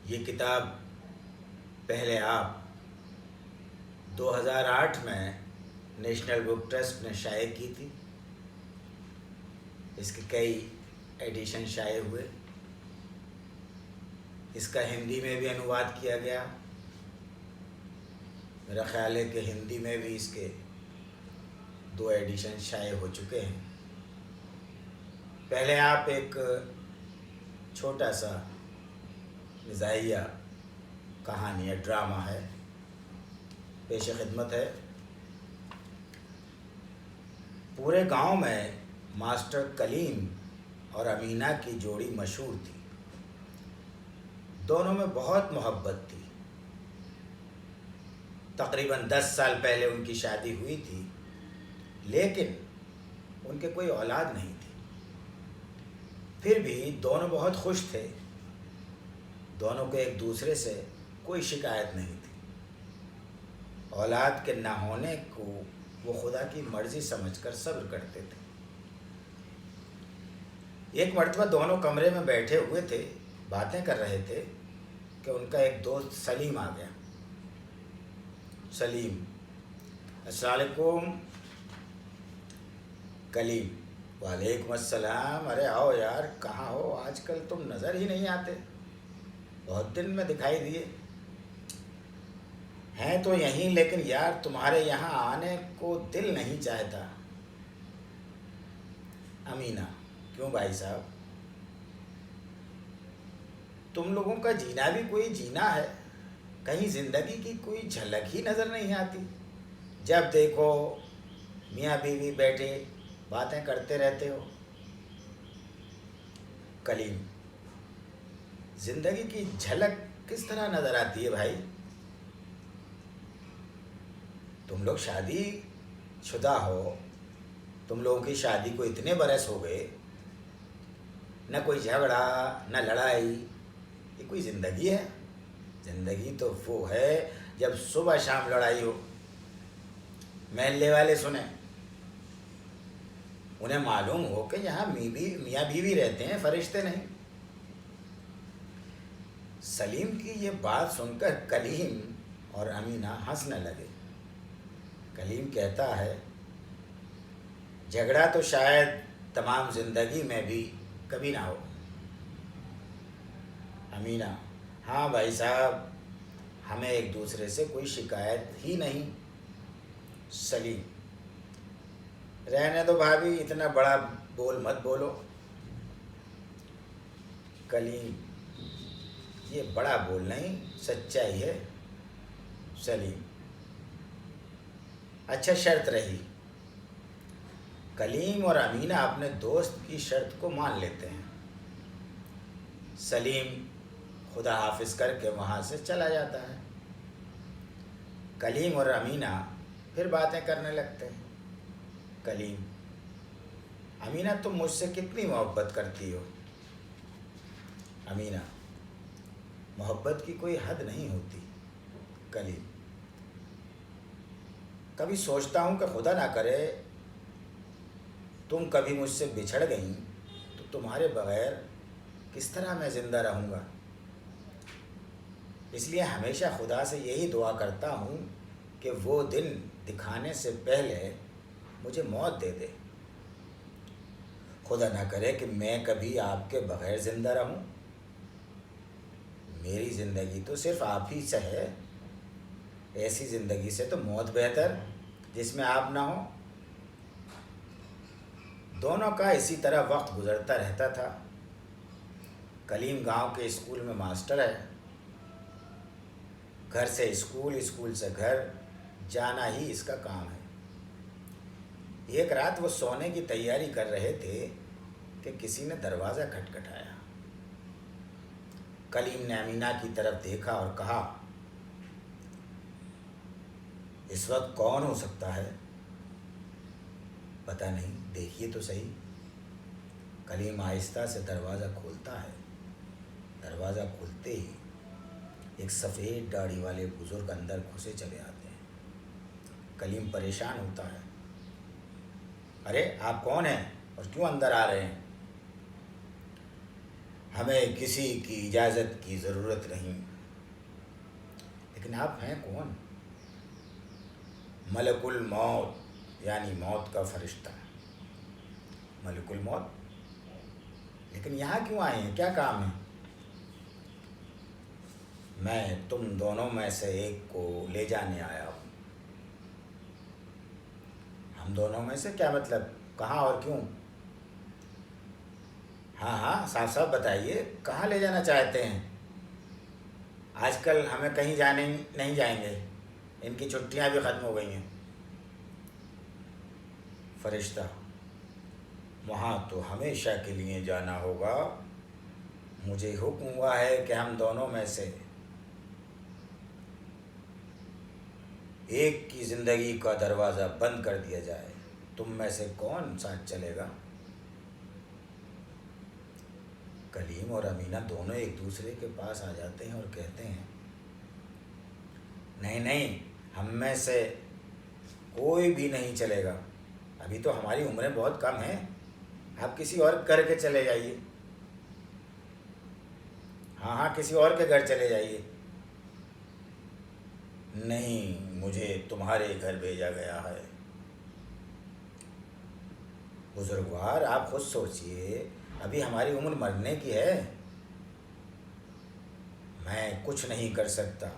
یہ کتاب پہلے آپ 2008 میں نیشنل بک ٹرسٹ نے شائع کی تھی. اس کے کئی ایڈیشن شائع ہوئے. اس کا ہندی میں بھی انواد کیا گیا. میرا خیال ہے کہ ہندی میں بھی اس کے 2 ایڈیشن شائع ہو چکے ہیں. پہلے آپ ایک چھوٹا سا مزاحیہ کہانی ہے، ڈرامہ ہے، پیش خدمت ہے. پورے گاؤں میں ماسٹر کلیم اور امینہ کی جوڑی مشہور تھی. دونوں میں بہت محبت تھی. تقریباً 10 سال پہلے ان کی شادی ہوئی تھی، لیکن ان کے کوئی اولاد نہیں تھی. پھر بھی دونوں بہت خوش تھے. دونوں کو ایک دوسرے سے کوئی شکایت نہیں تھی. اولاد کے نہ ہونے کو وہ خدا کی مرضی سمجھ کر صبر کرتے تھے. ایک مرتبہ دونوں کمرے میں بیٹھے ہوئے تھے، باتیں کر رہے تھے کہ ان کا ایک دوست سلیم آ گیا. سلیم: السلام علیکم. کلیم: وعلیکم السلام. ارے آؤ یار، کہاں ہو آج کل؟ تم نظر ہی نہیں آتے. بہت دن میں دکھائی دیے. ہیں تو یہیں، لیکن یار تمہارے یہاں آنے کو دل نہیں چاہتا. امینہ: کیوں بھائی صاحب؟ تم لوگوں کا جینا بھی کوئی جینا ہے. کہیں زندگی کی کوئی جھلک ہی نظر نہیں آتی. جب دیکھو میاں بیوی بیٹھے باتیں کرتے رہتے ہو. کلیم: زندگی کی جھلک کس طرح نظر آتی ہے بھائی؟ تم لوگ شادی شدہ ہو، تم لوگوں کی شادی کو اتنے برس ہو گئے، نہ کوئی جھگڑا نہ لڑائی. یہ کوئی زندگی ہے؟ زندگی تو وہ ہے جب صبح شام لڑائی ہو. محلے والے سنیں، انہیں معلوم ہو کہ یہاں میاں بیوی رہتے ہیں، فرشتے نہیں. سلیم کی یہ بات سن کر کلیم اور امینہ ہنسنے لگے. کلیم کہتا ہے، جھگڑا تو شاید تمام زندگی میں بھی کبھی نہ ہو. امینہ: ہاں بھائی صاحب، ہمیں ایک دوسرے سے کوئی شکایت ہی نہیں. سلیم: رہنے دو بھابھی، اتنا بڑا بول مت بولو. کلیم: یہ بڑا بول نہیں، سچائی ہے. سلیم: اچھا، شرط رہی. کلیم اور امینہ اپنے دوست کی شرط کو مان لیتے ہیں. سلیم خدا حافظ کر کے وہاں سے چلا جاتا ہے. کلیم اور امینہ پھر باتیں کرنے لگتے ہیں. کلیم: امینہ، تم مجھ سے کتنی محبت کرتی ہو؟ امینہ: محبت کی کوئی حد نہیں ہوتی. کلیم: کبھی سوچتا ہوں کہ خدا نہ کرے تم کبھی مجھ سے بچھڑ گئیں تو تمہارے بغیر کس طرح میں زندہ رہوں گا. اس لیے ہمیشہ خدا سے یہی دعا کرتا ہوں کہ وہ دن دکھانے سے پہلے مجھے موت دے دے. خدا نہ کرے کہ میں کبھی آپ کے بغیر زندہ رہوں. میری زندگی تو صرف آپ ہی سے ہے. ایسی زندگی سے تو موت بہتر جس میں آپ نہ ہوں. دونوں کا اسی طرح وقت گزرتا رہتا تھا. کلیم گاؤں کے اسکول میں ماسٹر ہے. گھر سے اسکول، اسکول سے گھر جانا ہی اس کا کام ہے. ایک رات وہ سونے کی تیاری کر رہے تھے کہ کسی نے دروازہ کھٹکھٹایا. کلیم نے امینہ کی طرف دیکھا اور کہا، اس وقت کون ہو سکتا ہے؟ پتہ نہیں، دیکھیے تو صحیح. کلیم آہستہ سے دروازہ کھولتا ہے. دروازہ کھلتے ہی ایک سفید داڑھی والے بزرگ اندر گھسے چلے آتے ہیں. کلیم پریشان ہوتا ہے. ارے آپ کون ہیں اور کیوں اندر آ رہے ہیں؟ ہمیں کسی کی اجازت کی ضرورت نہیں۔ لیکن آپ ہیں کون؟ ملک الموت، یعنی موت کا فرشتہ، ملک الموت۔ لیکن یہاں کیوں آئے ہیں؟ کیا کام ہے؟ میں تم دونوں میں سے ایک کو لے جانے آیا ہوں۔ ہم دونوں میں سے کیا مطلب؟ کہاں اور کیوں؟ ہاں ہاں صاف صاف بتائیے، کہاں لے جانا چاہتے ہیں؟ آج کل ہمیں کہیں جانے نہیں جائیں گے، ان کی چھٹیاں بھی ختم ہو گئی ہیں۔ فرشتہ: وہاں تو ہمیشہ کے لیے جانا ہوگا۔ مجھے حکم ہوا ہے کہ ہم دونوں میں سے ایک کی زندگی کا دروازہ بند کر دیا جائے۔ تم میں سے کون ساتھ چلے گا؟ کلیم اور امینہ دونوں ایک دوسرے کے پاس آ جاتے ہیں اور کہتے ہیں نہیں نہیں، ہم میں سے کوئی بھی نہیں چلے گا، ابھی تو ہماری عمریں بہت کم ہیں، آپ کسی اور گھر کے چلے جائیے۔ ہاں ہاں کسی اور کے گھر چلے جائیے۔ نہیں، مجھے تمہارے گھر بھیجا گیا ہے۔ بزرگوار آپ خود سوچئے، ابھی ہماری عمر مرنے کی ہے، میں کچھ نہیں کر سکتا،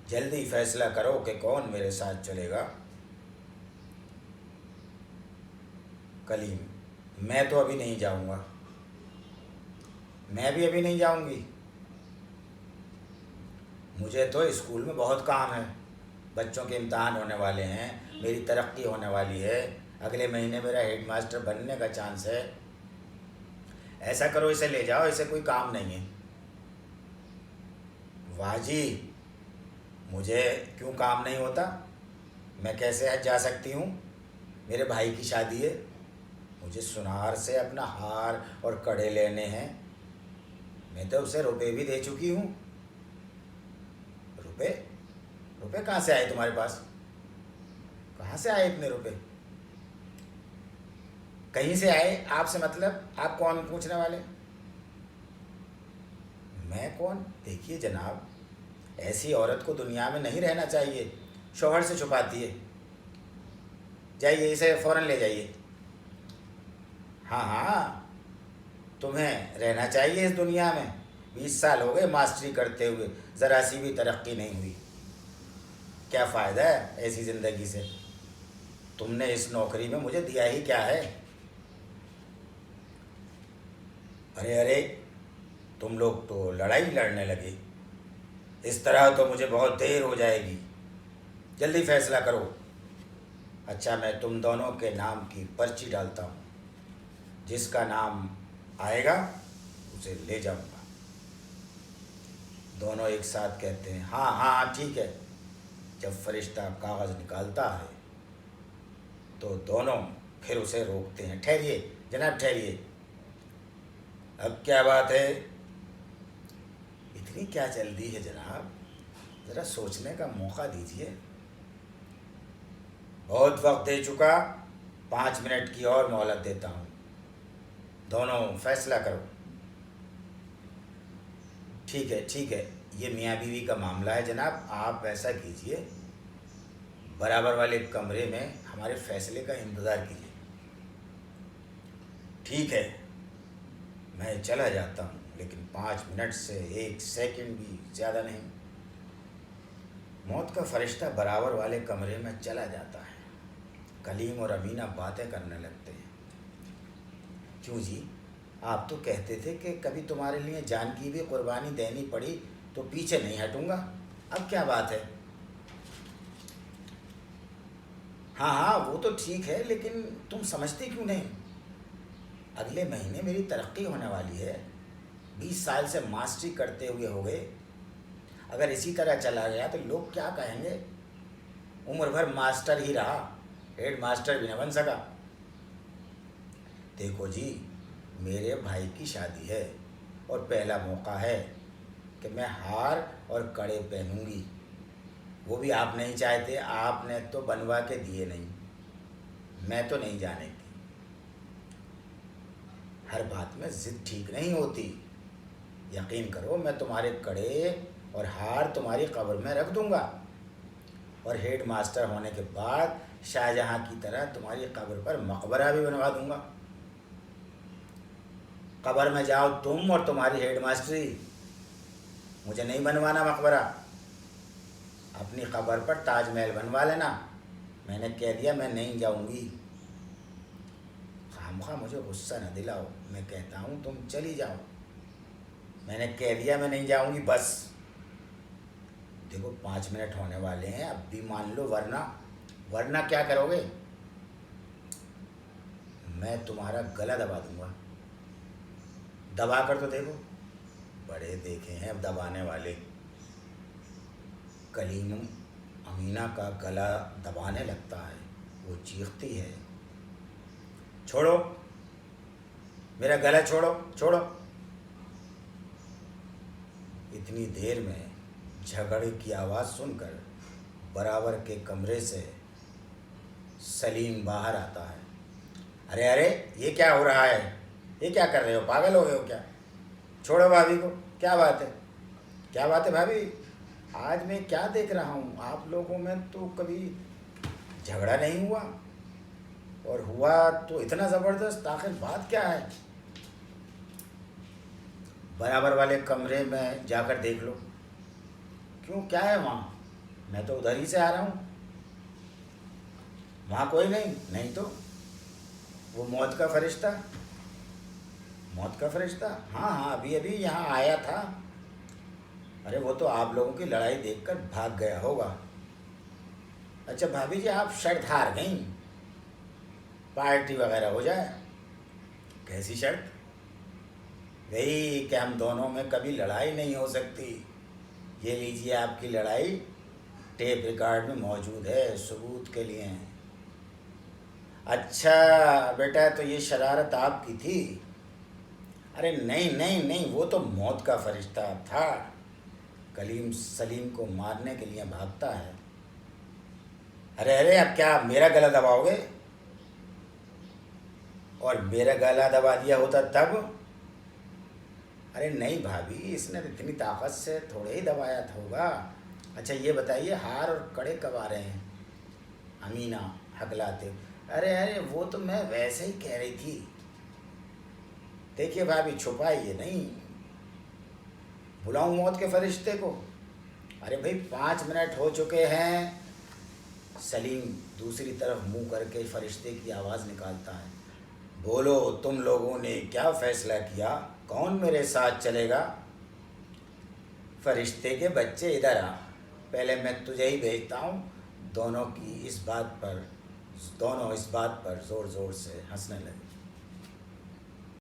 جلدی فیصلہ کرو کہ کون میرے ساتھ چلے گا۔ کلیم: میں تو ابھی نہیں جاؤں گا۔ میں بھی ابھی نہیں جاؤں گی، مجھے تو اسکول میں بہت کام ہے، بچوں کے امتحان ہونے والے ہیں، میری ترقی ہونے والی ہے، اگلے مہینے میرا ہیڈ ماسٹر بننے کا چانس ہے۔ ایسا کرو اسے لے جاؤ، اسے کوئی کام نہیں ہے۔ واہ جی، مجھے کیوں کام نہیں ہوتا؟ میں کیسے جا سکتی ہوں؟ میرے بھائی کی شادی ہے، مجھے سنار سے اپنا ہار اور کڑے لینے ہیں، میں تو اسے روپے بھی دے چکی ہوں۔ روپے؟ روپے کہاں سے آئے تمہارے پاس؟ کہاں سے آئے اتنے روپے؟ کہیں سے آئے؟ آپ سے مطلب؟ آپ کون پوچھنے والے؟ میں کون؟ دیکھیے جناب، ایسی عورت کو دنیا میں نہیں رہنا چاہیے، شوہر سے چھپاتی ہے۔ جائیے اسے فوراً لے جائیے۔ ہاں ہاں تمہیں رہنا چاہیے اس دنیا میں، 20 سال ہو گئے ماسٹری کرتے ہوئے، ذرا سی بھی ترقی نہیں ہوئی، کیا فائدہ ہے ایسی زندگی سے؟ تم نے اس نوکری میں مجھے دیا ہی کیا ہے؟ ارے ارے، تم لوگ تو لڑائی لڑنے لگے، اس طرح تو مجھے بہت دیر ہو جائے گی، جلدی فیصلہ کرو۔ اچھا، میں تم دونوں کے نام کی پرچی ڈالتا ہوں، جس کا نام آئے گا اسے لے جاؤں گا۔ دونوں ایک ساتھ کہتے ہیں ہاں ہاں ٹھیک ہے۔ جب فرشتہ کاغذ نکالتا ہے تو دونوں پھر اسے روکتے ہیں۔ ٹھہریے جناب، ٹھہریے، اب کیا بات ہے؟ اتنی کیا جلدی ہے جناب؟ ذرا سوچنے کا موقع دیجیے۔ بہت وقت دے چکا، 5 منٹ کی اور مہلت دیتا ہوں، دونوں فیصلہ کرو۔ ٹھیک ہے ٹھیک ہے، یہ میاں بیوی کا معاملہ ہے جناب، آپ ایسا کیجئے، برابر والے کمرے میں ہمارے فیصلے کا انتظار کیجیے۔ ٹھیک ہے، میں چلا جاتا ہوں، لیکن 5 منٹ سے 1 سیکنڈ بھی زیادہ نہیں۔ موت کا فرشتہ برابر والے کمرے میں چلا جاتا ہے۔ کلیم اور امینہ باتیں کرنے لگتے ہیں۔ کیوں جی، آپ تو کہتے تھے کہ کبھی تمہارے لیے جان کی بھی قربانی دینی پڑی تو پیچھے نہیں ہٹوں گا، اب کیا بات ہے؟ ہاں ہاں وہ تو ٹھیک ہے، لیکن تم سمجھتے کیوں نہیں؟ اگلے مہینے میری ترقی ہونے والی ہے، 20 سال سے ماسٹری کرتے ہوئے ہو گئے، اگر اسی طرح چلا گیا تو لوگ کیا کہیں گے؟ عمر بھر ماسٹر ہی رہا، ہیڈ ماسٹر بھی نہ بن سکا۔ دیکھو جی، میرے بھائی کی شادی ہے اور پہلا موقع ہے کہ میں ہار اور کڑے پہنوں گی، وہ بھی آپ نہیں چاہتے، آپ نے تو بنوا کے دیے نہیں، میں تو نہیں جانے کی۔ ہر بات میں ضد ٹھیک نہیں ہوتی، یقین کرو میں تمہارے کڑے اور ہار تمہاری قبر میں رکھ دوں گا، اور ہیڈ ماسٹر ہونے کے بعد شاہجہاں کی طرح تمہاری قبر پر مقبرہ بھی بنوا دوں گا۔ قبر میں جاؤ تم اور تمہاری ہیڈ ماسٹری، مجھے نہیں بنوانا مقبرہ، اپنی قبر پر تاج محل بنوا لینا۔ میں نے کہہ دیا میں نہیں جاؤں گی، خواہ مجھے غصہ نہ دلاؤ، میں کہتا ہوں تم چلی جاؤ، میں نے کہہ دیا میں نہیں جاؤں گی بس۔ دیکھو 5 منٹ ہونے والے ہیں، اب بھی مان لو، ورنہ کیا کرو گے؟ میں تمہارا گلا دبا دوں گا، دبا کر تو دیکھو، بڑے دیکھے ہیں اب دبانے والے۔ کلیم امینا کا گلا دبانے لگتا ہے، وہ چیختی ہے، چھوڑو میرا گلا، چھوڑو۔ اتنی دیر میں جھگڑے کی آواز سن کر برابر کے کمرے سے سلیم باہر آتا ہے۔ ارے یہ کیا ہو رہا ہے؟ یہ کیا کر رہے ہو؟ پاگل ہو گئے ہو کیا؟ چھوڑو بھابھی کو۔ کیا بات ہے بھابھی؟ آج میں کیا دیکھ رہا ہوں، آپ لوگوں میں تو کبھی جھگڑا نہیں ہوا، اور ہوا تو اتنا زبردست، آخر بات کیا ہے؟ برابر والے کمرے میں جا کر دیکھ لو، کیوں کیا ہے وہاں؟ میں تو ادھر ہی سے آ رہا ہوں، وہاں کوئی نہیں تو وہ موت کا فرشتہ، ہاں ابھی یہاں آیا تھا۔ ارے وہ تو آپ لوگوں کی لڑائی دیکھ کر بھاگ گیا ہوگا۔ اچھا بھابھی جی آپ شرط ہار گئیں، پارٹی وغیرہ ہو جائے۔ کیسی شرط؟ وہی کہ ہم دونوں میں کبھی لڑائی نہیں ہو سکتی، یہ لیجیے آپ کی لڑائی ٹیپ ریکارڈ میں موجود ہے ثبوت کے لیے۔ اچھا بیٹا تو یہ شرارت آپ کی تھی؟ ارے نہیں، وہ تو موت کا فرشتہ تھا، کلیم سلیم کو مارنے کے لیے بھاگتا ہے۔ ارے اب کیا میرا گلا دباؤ گے؟ اور میرا گلا دبا دیا ہوتا تب؟ ارے نہیں بھابھی، اس نے اتنی طاقت سے تھوڑے ہی دبایا ہوگا۔ اچھا یہ بتائیے ہار اور کڑے کب آ رہے ہیں؟ امینا ہکلاتے، ارے وہ تو میں ویسے ہی کہہ رہی تھی۔ دیکھیے بھابھی چھپائیے نہیں، بلاؤں موت کے فرشتے کو؟ ارے بھائی 5 منٹ ہو چکے ہیں۔ سلیم دوسری طرف منہ کر کے فرشتے کی آواز نکالتا ہے، بولو تم لوگوں نے کیا فیصلہ کیا، کون میرے ساتھ چلے گا؟ فرشتے کے بچے ادھر آ، پہلے میں تجھے ہی بھیجتا ہوں۔ دونوں اس بات پر زور زور سے ہنسنے لگے۔